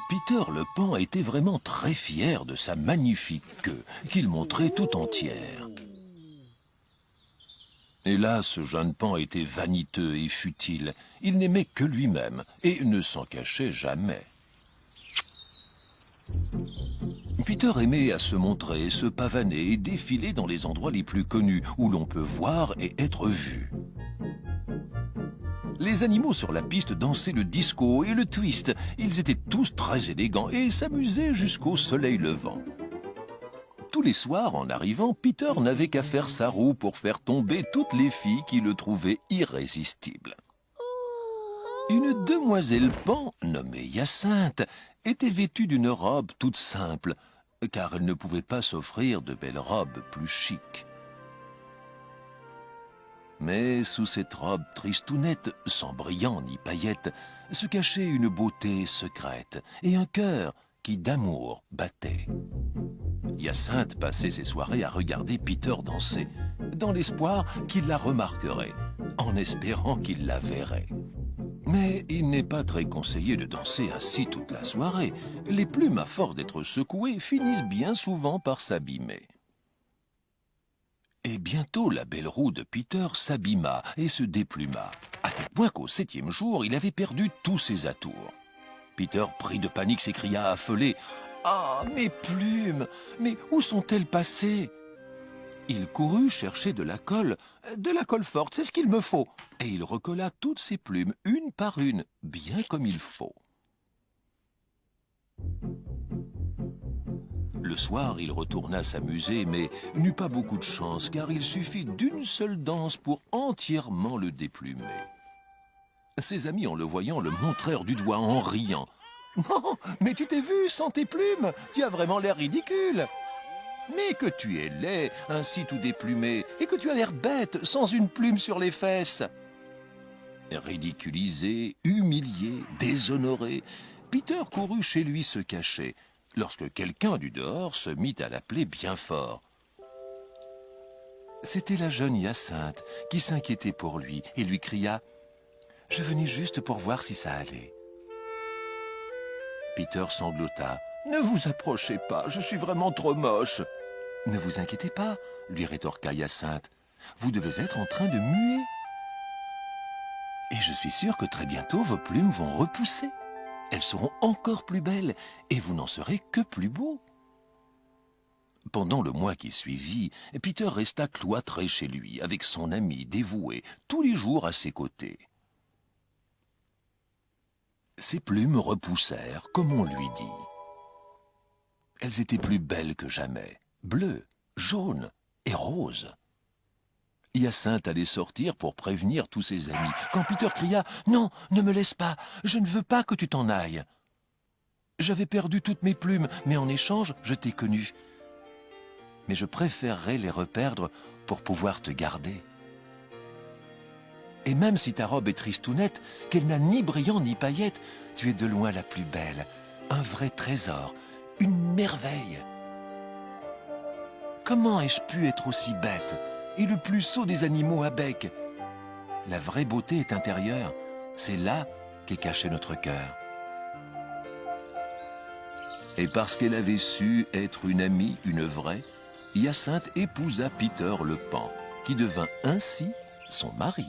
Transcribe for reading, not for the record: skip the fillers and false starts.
Peter le paon était vraiment très fier de sa magnifique queue, qu'il montrait tout entière. Hélas, ce jeune paon était vaniteux et futile. Il n'aimait que lui-même et ne s'en cachait jamais. Peter aimait à se montrer, se pavaner et défiler dans les endroits les plus connus où l'on peut voir et être vu. Les animaux sur la piste dansaient le disco et le twist. Ils étaient tous très élégants et s'amusaient jusqu'au soleil levant. Tous les soirs, en arrivant, Peter n'avait qu'à faire sa roue pour faire tomber toutes les filles qui le trouvaient irrésistible. Une demoiselle paon, nommée Hyacinthe, était vêtue d'une robe toute simple, car elle ne pouvait pas s'offrir de belles robes plus chics. Mais sous cette robe tristounette, sans brillant ni paillettes, se cachait une beauté secrète et un cœur qui d'amour battait. Hyacinthe passait ses soirées à regarder Peter danser, dans l'espoir qu'il la remarquerait, en espérant qu'il la verrait. Mais il n'est pas très conseillé de danser ainsi toute la soirée. Les plumes, à force d'être secouées, finissent bien souvent par s'abîmer. Et bientôt, la belle roue de Peter s'abîma et se dépluma, à tel point qu'au 7e jour, il avait perdu tous ses atours. Peter, pris de panique, s'écria affolé « Ah, mes plumes! Mais où sont-elles passées ?» Il courut chercher de la colle forte, c'est ce qu'il me faut. Et il recolla toutes ses plumes, une par une, bien comme il faut. Le soir, il retourna s'amuser, mais n'eut pas beaucoup de chance, car il suffit d'une seule danse pour entièrement le déplumer. Ses amis, en le voyant, le montrèrent du doigt en riant. « Non, mais tu t'es vu sans tes plumes, tu as vraiment l'air ridicule !» Mais que tu es laid, ainsi tout déplumé, et que tu as l'air bête, sans une plume sur les fesses. Ridiculisé, humilié, déshonoré, Peter courut chez lui se cacher, lorsque quelqu'un du dehors se mit à l'appeler bien fort. C'était la jeune Hyacinthe qui s'inquiétait pour lui et lui cria « Je venais juste pour voir si ça allait. » Peter sanglota. « Ne vous approchez pas, je suis vraiment trop moche. »« Ne vous inquiétez pas, lui rétorqua Hyacinthe. Vous devez être en train de muer. Et je suis sûr que très bientôt vos plumes vont repousser. Elles seront encore plus belles et vous n'en serez que plus beau. » Pendant le mois qui suivit, Peter resta cloîtré chez lui avec son ami dévoué, tous les jours à ses côtés. Ses plumes repoussèrent, comme on lui dit. Elles étaient plus belles que jamais, bleues, jaunes et roses. Hyacinthe allait sortir pour prévenir tous ses amis, quand Peter cria « Non, ne me laisse pas, je ne veux pas que tu t'en ailles. J'avais perdu toutes mes plumes, mais en échange, je t'ai connu. Mais je préférerais les reperdre pour pouvoir te garder. Et même si ta robe est tristounette, qu'elle n'a ni brillant ni paillettes, tu es de loin la plus belle, un vrai trésor, une merveille. Comment ai-je pu être aussi bête et le plus sot des animaux à bec? La vraie beauté est intérieure, c'est là qu'est caché notre cœur. » Et parce qu'elle avait su être une amie, une vraie, Hyacinthe épousa Peter le paon, qui devint ainsi son mari.